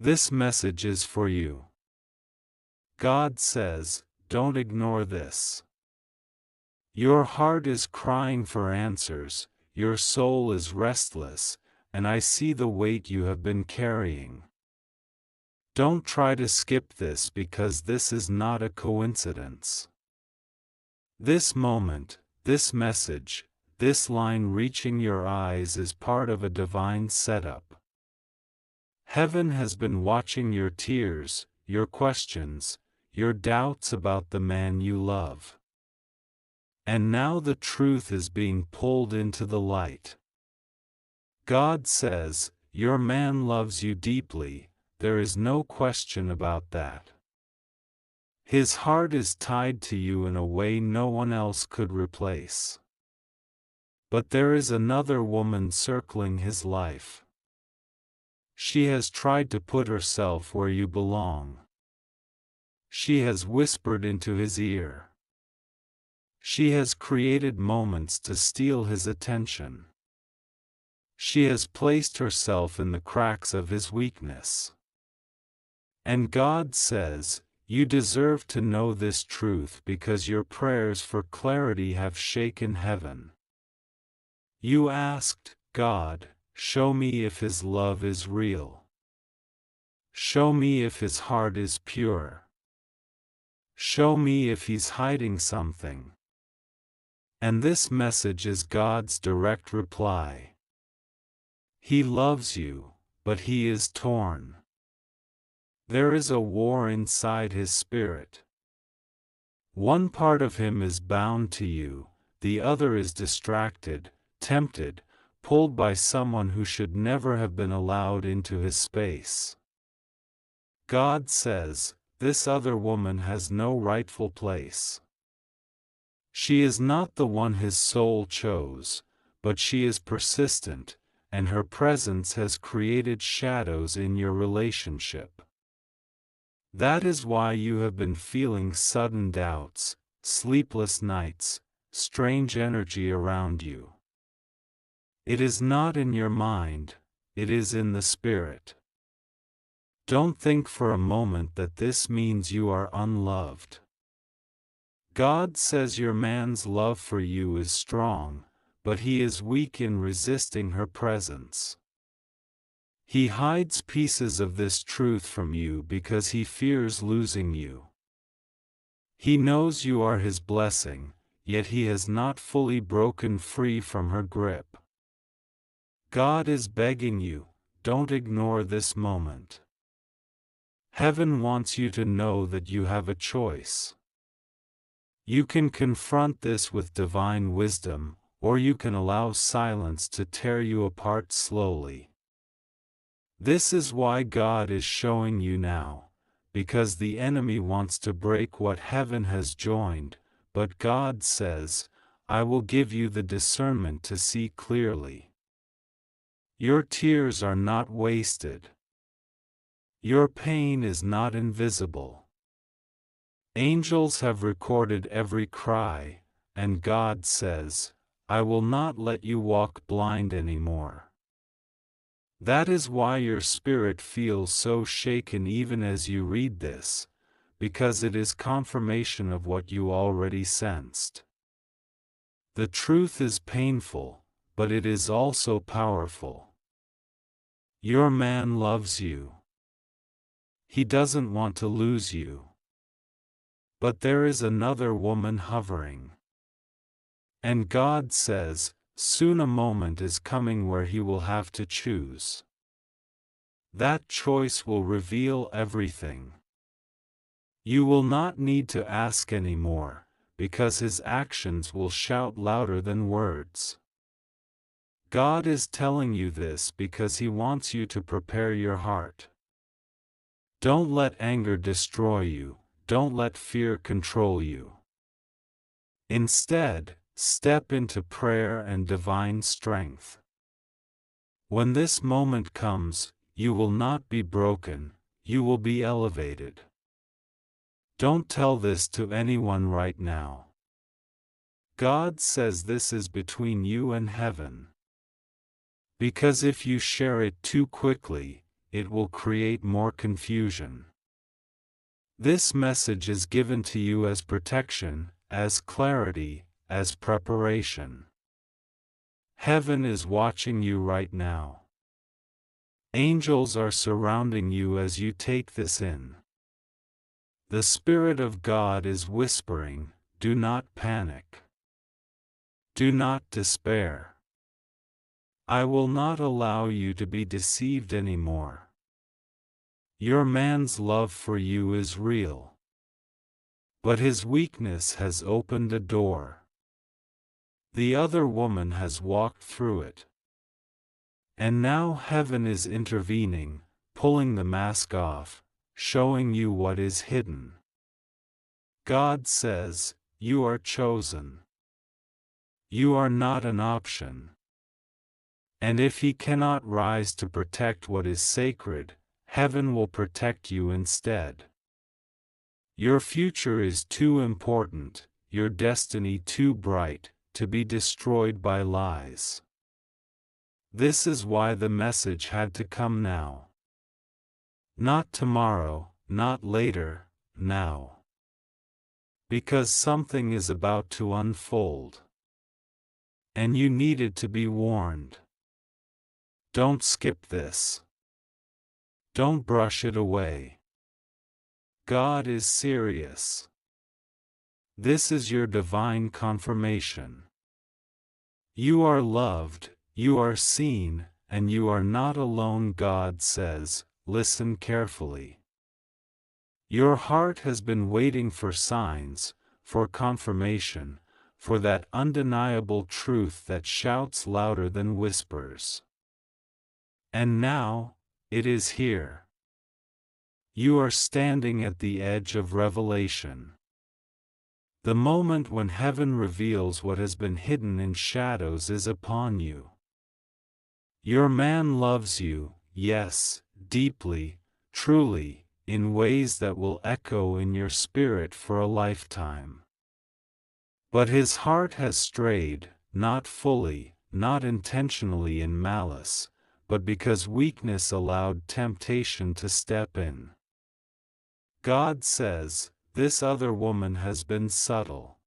This message is for you. God says, don't ignore this. Your heart is crying for answers, your soul is restless, and I see the weight you have been carrying. Don't try to skip this because this is not a coincidence. This moment, this message, this line reaching your eyes is part of a divine setup. Heaven has been watching your tears, your questions, your doubts about the man you love. And now the truth is being pulled into the light. God says, your man loves you deeply, there is no question about that. His heart is tied to you in a way no one else could replace. But there is another woman circling his life. She has tried to put herself where you belong. She has whispered into his ear. She has created moments to steal his attention. She has placed herself in the cracks of his weakness. And God says, you deserve to know this truth because your prayers for clarity have shaken heaven. You asked, God, show me if his love is real. Show me if his heart is pure. Show me if he's hiding something. And this message is God's direct reply. He loves you, but he is torn. There is a war inside his spirit. One part of him is bound to you, the other is distracted, tempted, pulled by someone who should never have been allowed into his space. God says, this other woman has no rightful place. She is not the one his soul chose, but she is persistent, and her presence has created shadows in your relationship. That is why you have been feeling sudden doubts, sleepless nights, strange energy around you. It is not in your mind, it is in the spirit. Don't think for a moment that this means you are unloved. God says your man's love for you is strong, but he is weak in resisting her presence. He hides pieces of this truth from you because he fears losing you. He knows you are his blessing, yet he has not fully broken free from her grip. God is begging you, don't ignore this moment. Heaven wants you to know that you have a choice. You can confront this with divine wisdom, or you can allow silence to tear you apart slowly. This is why God is showing you now, because the enemy wants to break what heaven has joined, but God says, I will give you the discernment to see clearly. Your tears are not wasted. Your pain is not invisible. Angels have recorded every cry, and God says, I will not let you walk blind anymore. That is why your spirit feels so shaken even as you read this, because it is confirmation of what you already sensed. The truth is painful, but it is also powerful. Your man loves you. He doesn't want to lose you. But there is another woman hovering. And God says, soon a moment is coming where he will have to choose. That choice will reveal everything. You will not need to ask anymore, because his actions will shout louder than words. God is telling you this because he wants you to prepare your heart. Don't let anger destroy you. Don't let fear control you. Instead, step into prayer and divine strength. When this moment comes, you will not be broken, you will be elevated. Don't tell this to anyone right now. God says this is between you and heaven. Because if you share it too quickly, it will create more confusion. This message is given to you as protection, as clarity, as preparation. Heaven is watching you right now. Angels are surrounding you as you take this in. The Spirit of God is whispering, do not panic. Do not despair. I will not allow you to be deceived anymore. Your man's love for you is real. But his weakness has opened a door. The other woman has walked through it. And now heaven is intervening, pulling the mask off, showing you what is hidden. God says, you are chosen. You are not an option. And if he cannot rise to protect what is sacred, heaven will protect you instead. Your future is too important, your destiny too bright, to be destroyed by lies. This is why the message had to come now. Not tomorrow, not later, now. Because something is about to unfold. And you needed to be warned. Don't skip this. Don't brush it away. God is serious. This is your divine confirmation. You are loved, you are seen, and you are not alone. God says, listen carefully. Your heart has been waiting for signs, for confirmation, for that undeniable truth that shouts louder than whispers. And now, it is here. You are standing at the edge of revelation. The moment when heaven reveals what has been hidden in shadows is upon you. Your man loves you, yes, deeply, truly, in ways that will echo in your spirit for a lifetime. But his heart has strayed, not fully, not intentionally in malice, but because weakness allowed temptation to step in. God says, this other woman has been subtle.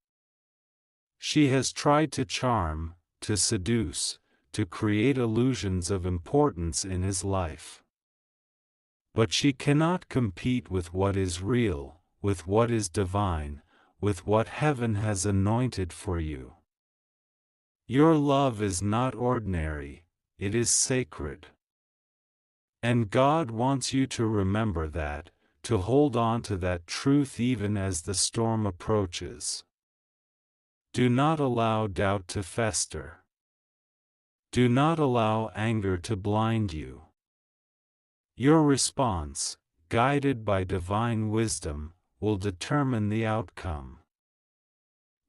She has tried to charm, to seduce, to create illusions of importance in his life. But she cannot compete with what is real, with what is divine, with what heaven has anointed for you. Your love is not ordinary, it is sacred. And God wants you to remember that, to hold on to that truth even as the storm approaches. Do not allow doubt to fester. Do not allow anger to blind you. Your response, guided by divine wisdom, will determine the outcome.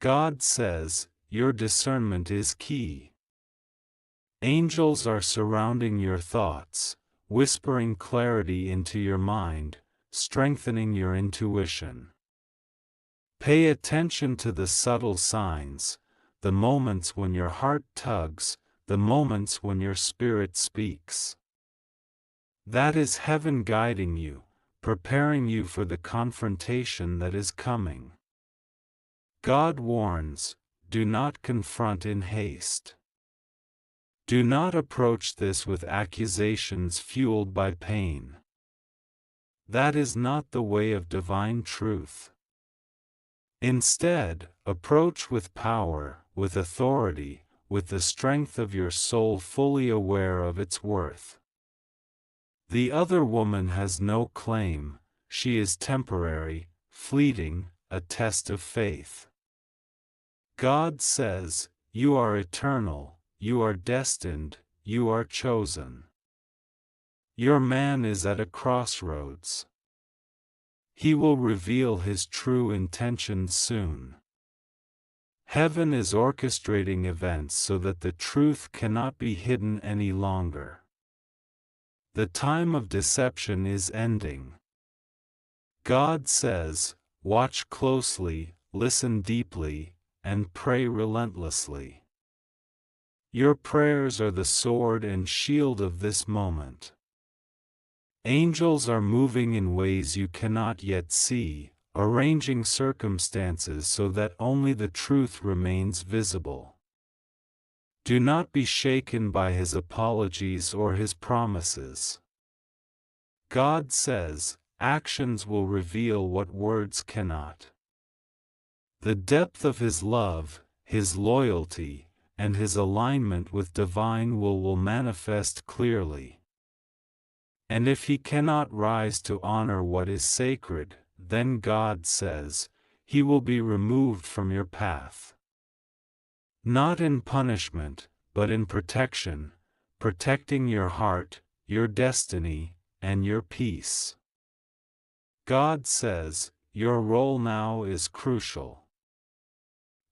God says, your discernment is key. Angels are surrounding your thoughts, whispering clarity into your mind, strengthening your intuition. Pay attention to the subtle signs, the moments when your heart tugs, the moments when your spirit speaks. That is heaven guiding you, preparing you for the confrontation that is coming. God warns, do not confront in haste. Do not approach this with accusations fueled by pain. That is not the way of divine truth. Instead, approach with power, with authority, with the strength of your soul fully aware of its worth. The other woman has no claim, she is temporary, fleeting, a test of faith. God says, you are eternal, you are destined, you are chosen. Your man is at a crossroads. He will reveal his true intentions soon. Heaven is orchestrating events so that the truth cannot be hidden any longer. The time of deception is ending. God says, watch closely, listen deeply, and pray relentlessly. Your prayers are the sword and shield of this moment. Angels are moving in ways you cannot yet see, arranging circumstances so that only the truth remains visible. Do not be shaken by his apologies or his promises. God says, actions will reveal what words cannot. The depth of his love, his loyalty, and his alignment with divine will manifest clearly. And if he cannot rise to honor what is sacred, then God says, he will be removed from your path. Not in punishment, but in protection, protecting your heart, your destiny, and your peace. God says, your role now is crucial.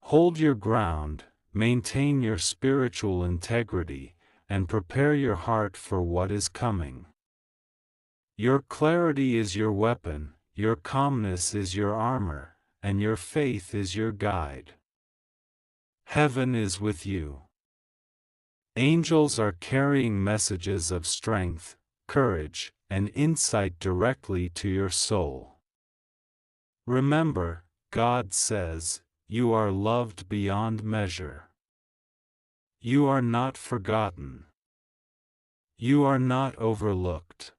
Hold your ground, maintain your spiritual integrity, and prepare your heart for what is coming. Your clarity is your weapon, your calmness is your armor, and your faith is your guide. Heaven is with you. Angels are carrying messages of strength, courage, and insight directly to your soul. Remember, God says, you are loved beyond measure. You are not forgotten. You are not overlooked.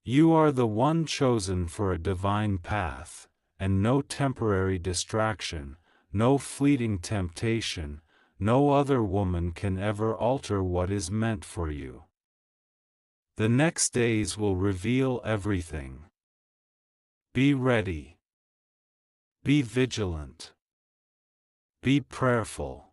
You are the one chosen for a divine path, and no temporary distraction, no fleeting temptation, no other woman can ever alter what is meant for you. The next days will reveal everything. Be ready. Be vigilant. Be prayerful.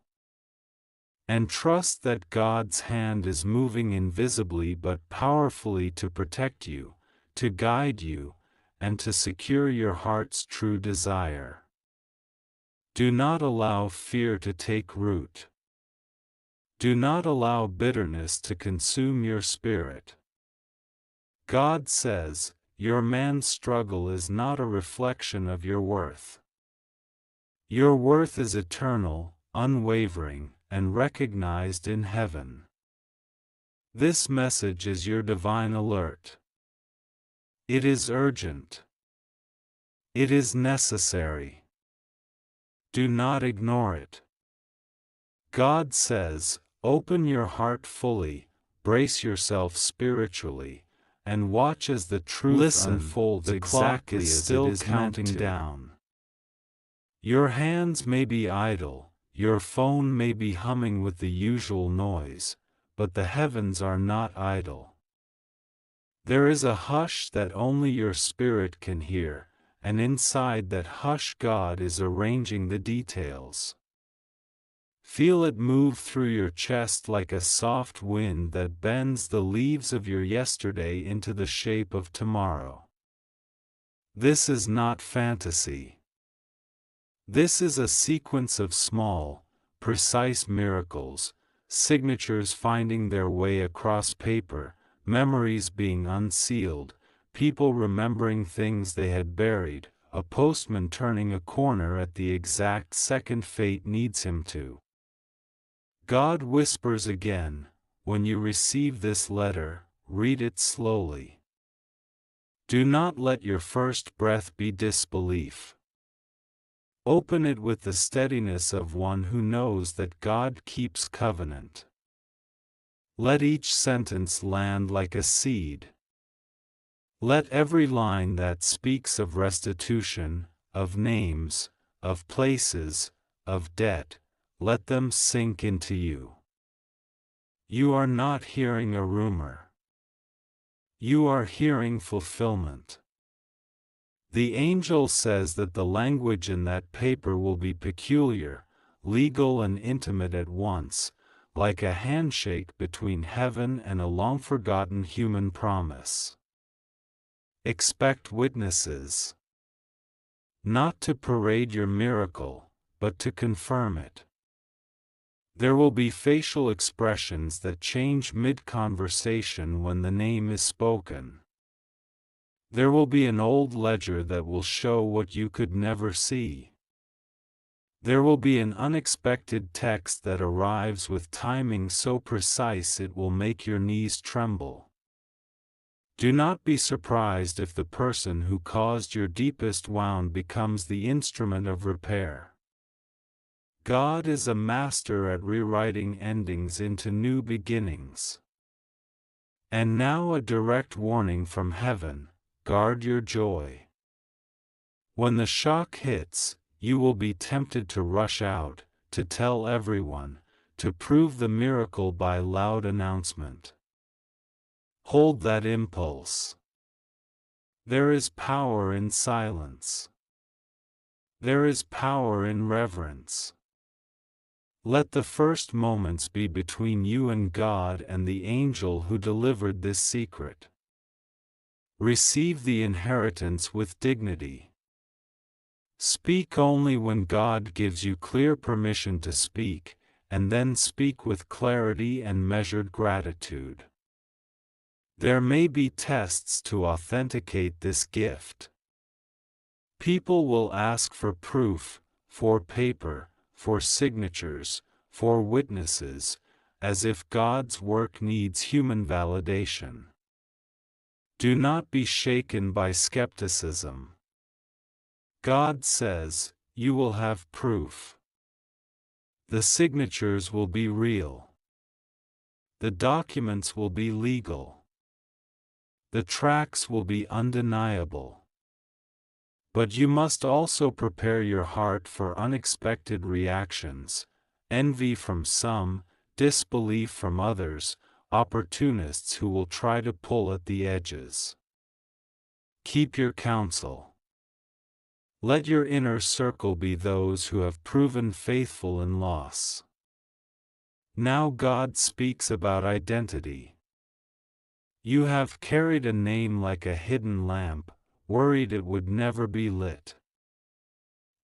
And trust that God's hand is moving invisibly but powerfully to protect you, to guide you, and to secure your heart's true desire. Do not allow fear to take root. Do not allow bitterness to consume your spirit. God says, your man's struggle is not a reflection of your worth. Your worth is eternal, unwavering, and recognized in heaven. This message is your divine alert. It is urgent. It is necessary. Do not ignore it. God says, open your heart fully, brace yourself spiritually, and watch as the truth unfolds exactly as it is counting down. Your hands may be idle, your phone may be humming with the usual noise, but the heavens are not idle. There is a hush that only your spirit can hear, and inside that hush God is arranging the details. Feel it move through your chest like a soft wind that bends the leaves of your yesterday into the shape of tomorrow. This is not fantasy. This is a sequence of small, precise miracles, signatures finding their way across paper, memories being unsealed, people remembering things they had buried, a postman turning a corner at the exact second fate needs him to. God whispers again, when you receive this letter, read it slowly. Do not let your first breath be disbelief. Open it with the steadiness of one who knows that God keeps covenant. Let each sentence land like a seed. Let every line that speaks of restitution, of names, of places, of debt, let them sink into you. You are not hearing a rumor. You are hearing fulfillment. The angel says that the language in that paper will be peculiar, legal and intimate at once, like a handshake between heaven and a long-forgotten human promise. Expect witnesses. Not to parade your miracle, but to confirm it. There will be facial expressions that change mid-conversation when the name is spoken. There will be an old ledger that will show what you could never see. There will be an unexpected text that arrives with timing so precise it will make your knees tremble. Do not be surprised if the person who caused your deepest wound becomes the instrument of repair. God is a master at rewriting endings into new beginnings. And now a direct warning from heaven: guard your joy. When the shock hits, you will be tempted to rush out, to tell everyone, to prove the miracle by loud announcement. Hold that impulse. There is power in silence. There is power in reverence. Let the first moments be between you and God and the angel who delivered this secret. Receive the inheritance with dignity. Speak only when God gives you clear permission to speak, and then speak with clarity and measured gratitude. There may be tests to authenticate this gift. People will ask for proof, for paper, for signatures, for witnesses, as if God's work needs human validation. Do not be shaken by skepticism. God says, you will have proof. The signatures will be real. The documents will be legal. The tracks will be undeniable. But you must also prepare your heart for unexpected reactions: envy from some, disbelief from others, opportunists who will try to pull at the edges. Keep your counsel. Let your inner circle be those who have proven faithful in loss. Now God speaks about identity. You have carried a name like a hidden lamp, worried it would never be lit.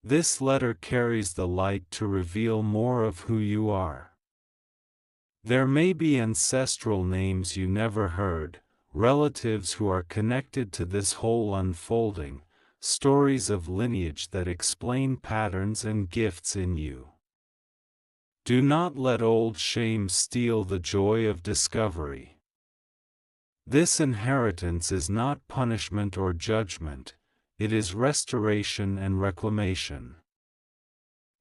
This letter carries the light to reveal more of who you are. There may be ancestral names you never heard, relatives who are connected to this whole unfolding, stories of lineage that explain patterns and gifts in you. Do not let old shame steal the joy of discovery. This inheritance is not punishment or judgment, it is restoration and reclamation.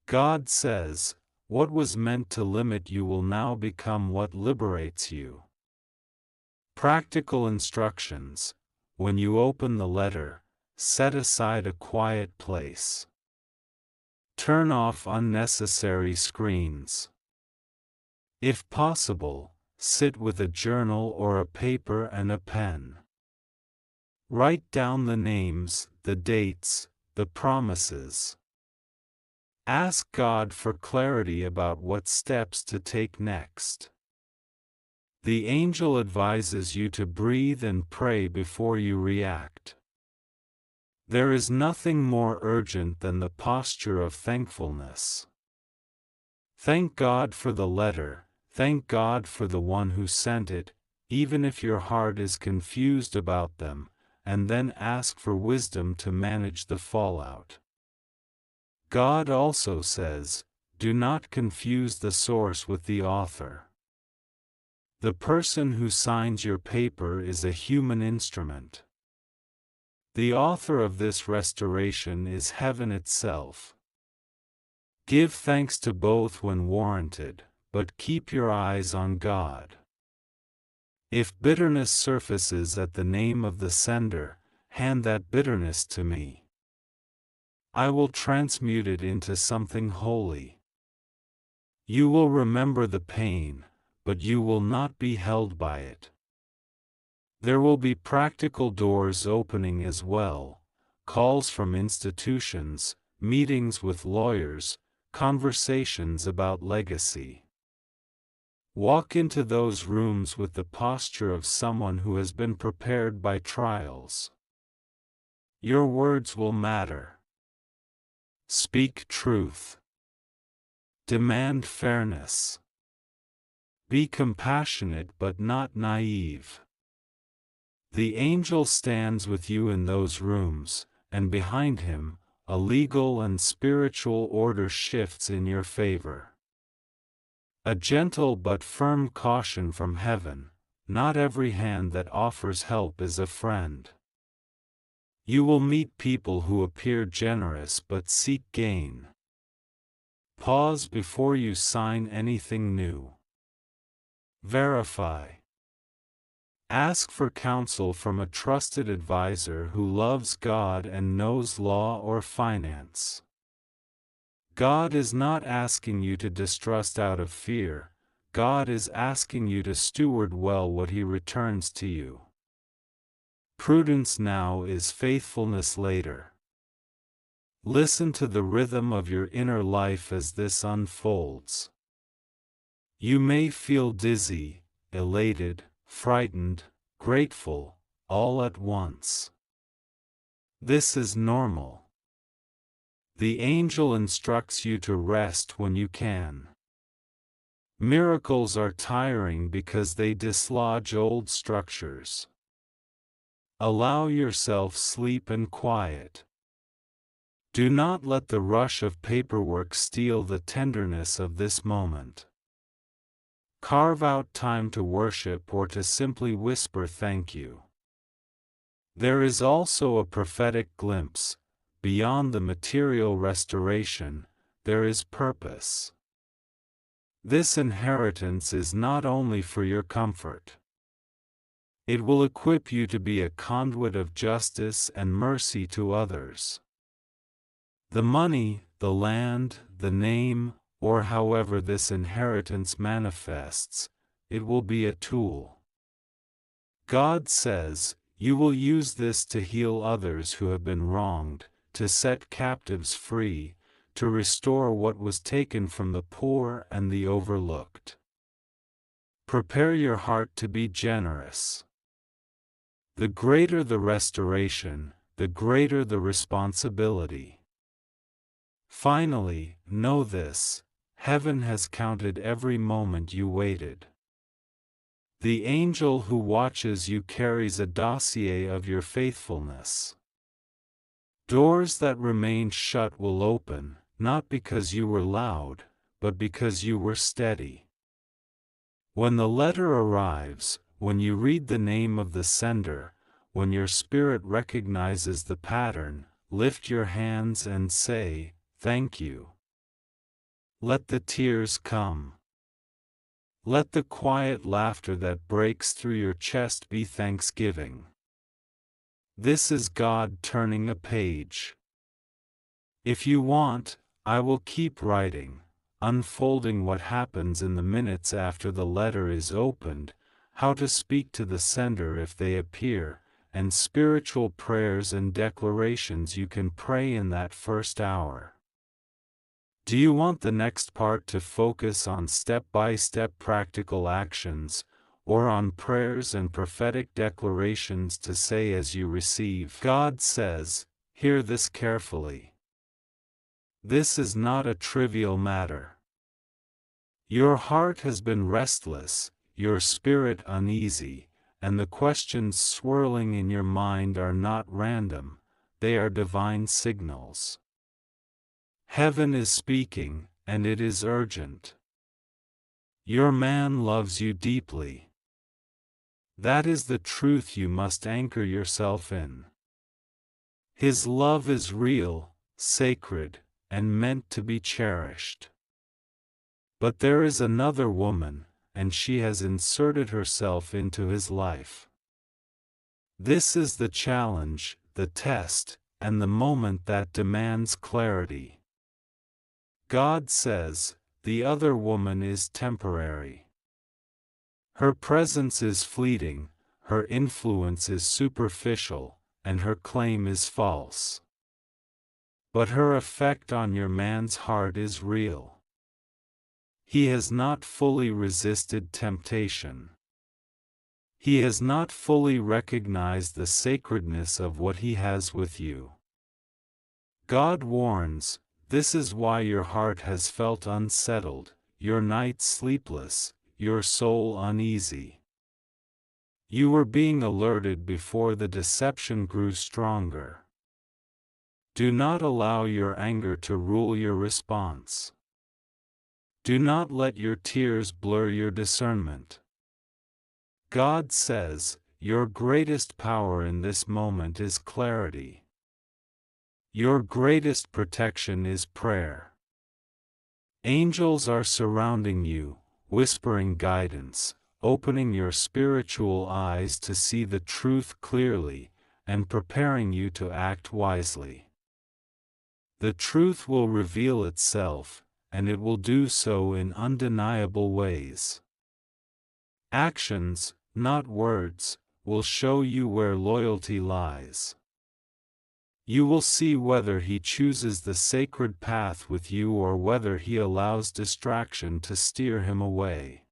God says, what was meant to limit you will now become what liberates you. Practical instructions: when you open the letter, set aside a quiet place. Turn off unnecessary screens. If possible, sit with a journal or a paper and a pen. Write down the names, the dates, the promises. Ask God for clarity about what steps to take next. The angel advises you to breathe and pray before you react. There is nothing more urgent than the posture of thankfulness. Thank God for the letter. Thank God for the one who sent it, even if your heart is confused about them, and then ask for wisdom to manage the fallout. God also says, do not confuse the source with the author. The person who signs your paper is a human instrument. The author of this restoration is heaven itself. Give thanks to both when warranted, but keep your eyes on God. If bitterness surfaces at the name of the sender, hand that bitterness to me. I will transmute it into something holy. You will remember the pain, but you will not be held by it. There will be practical doors opening as well, calls from institutions, meetings with lawyers, conversations about legacy. Walk into those rooms with the posture of someone who has been prepared by trials. Your words will matter. Speak truth. Demand fairness. Be compassionate but not naive. The angel stands with you in those rooms, and behind him, a legal and spiritual order shifts in your favor. A gentle but firm caution from heaven: not every hand that offers help is a friend. You will meet people who appear generous but seek gain. Pause before you sign anything new. Verify. Ask for counsel from a trusted advisor who loves God and knows law or finance. God is not asking you to distrust out of fear. God is asking you to steward well what He returns to you. Prudence now is faithfulness later. Listen to the rhythm of your inner life as this unfolds. You may feel dizzy, elated, frightened, grateful, all at once. This is normal. The angel instructs you to rest when you can. Miracles are tiring because they dislodge old structures. Allow yourself sleep and quiet. Do not let the rush of paperwork steal the tenderness of this moment. Carve out time to worship or to simply whisper thank you. There is also a prophetic glimpse. Beyond the material restoration, there is purpose. This inheritance is not only for your comfort. It will equip you to be a conduit of justice and mercy to others. The money, the land, the name, or however this inheritance manifests, it will be a tool. God says, you will use this to heal others who have been wronged, to set captives free, to restore what was taken from the poor and the overlooked. Prepare your heart to be generous. The greater the restoration, the greater the responsibility. Finally, know this: heaven has counted every moment you waited. The angel who watches you carries a dossier of your faithfulness. Doors that remained shut will open, not because you were loud, but because you were steady. When the letter arrives, when you read the name of the sender, when your spirit recognizes the pattern, lift your hands and say, "Thank you." Let the tears come. Let the quiet laughter that breaks through your chest be thanksgiving. This is God turning a page. If you want, I will keep writing, unfolding what happens in the minutes after the letter is opened, how to speak to the sender if they appear, and spiritual prayers and declarations you can pray in that first hour. Do you want the next part to focus on step-by-step practical actions, or on prayers and prophetic declarations to say as you receive? God says, hear this carefully. This is not a trivial matter. Your heart has been restless, your spirit uneasy, and the questions swirling in your mind are not random, they are divine signals. Heaven is speaking, and it is urgent. Your man loves you deeply. That is the truth you must anchor yourself in. His love is real, sacred, and meant to be cherished. But there is another woman, and she has inserted herself into his life. This is the challenge, the test, and the moment that demands clarity. God says, the other woman is temporary. Her presence is fleeting, her influence is superficial, and her claim is false. But her effect on your man's heart is real. He has not fully resisted temptation. He has not fully recognized the sacredness of what he has with you. God warns, this is why your heart has felt unsettled, your nights sleepless, your soul uneasy. You were being alerted before the deception grew stronger. Do not allow your anger to rule your response. Do not let your tears blur your discernment. God says, your greatest power in this moment is clarity. Your greatest protection is prayer. Angels are surrounding you, whispering guidance, opening your spiritual eyes to see the truth clearly, and preparing you to act wisely. The truth will reveal itself, and it will do so in undeniable ways. Actions, not words, will show you where loyalty lies. You will see whether he chooses the sacred path with you or whether he allows distraction to steer him away.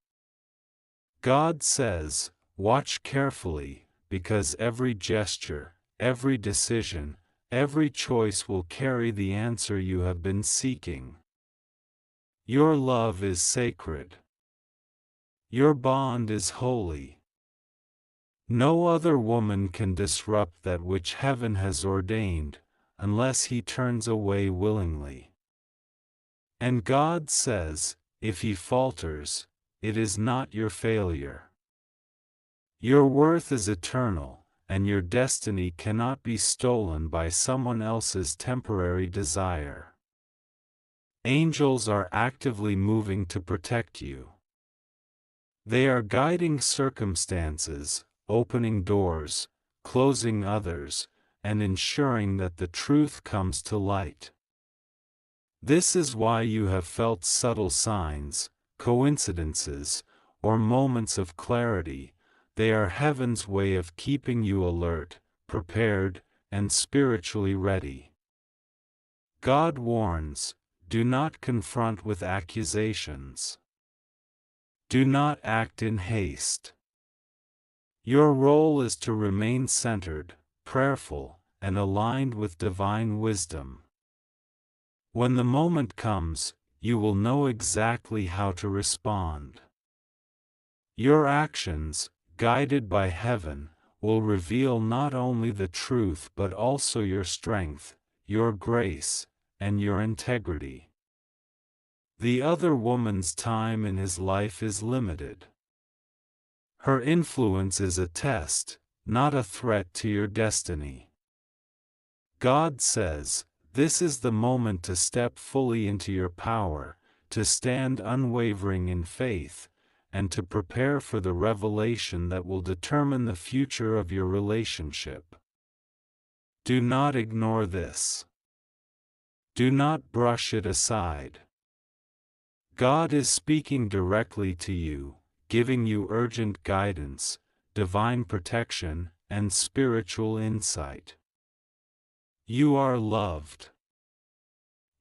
God says, watch carefully, because every gesture, every decision, every choice will carry the answer you have been seeking. Your love is sacred. Your bond is holy. No other woman can disrupt that which heaven has ordained, unless he turns away willingly. And God says, if he falters, it is not your failure. Your worth is eternal, and your destiny cannot be stolen by someone else's temporary desire. Angels are actively moving to protect you. They are guiding circumstances, opening doors, closing others, and ensuring that the truth comes to light. This is why you have felt subtle signs, coincidences, or moments of clarity. They are heaven's way of keeping you alert, prepared, and spiritually ready. God warns, do not confront with accusations. Do not act in haste. Your role is to remain centered, prayerful, and aligned with divine wisdom. When the moment comes, you will know exactly how to respond. Your actions, guided by heaven, will reveal not only the truth but also your strength, your grace, and your integrity. The other woman's time in his life is limited. Her influence is a test, not a threat to your destiny. God says, this is the moment to step fully into your power, to stand unwavering in faith, and to prepare for the revelation that will determine the future of your relationship. Do not ignore this. Do not brush it aside. God is speaking directly to you, giving you urgent guidance, divine protection, and spiritual insight. You are loved.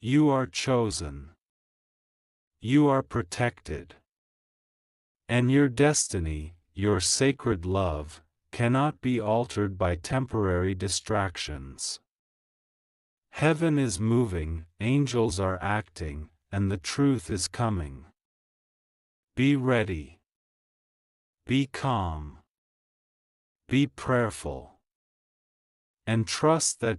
You are chosen. You are protected. And your destiny, your sacred love, cannot be altered by temporary distractions. Heaven is moving, angels are acting, and the truth is coming. Be ready. Be calm. Be prayerful. And trust that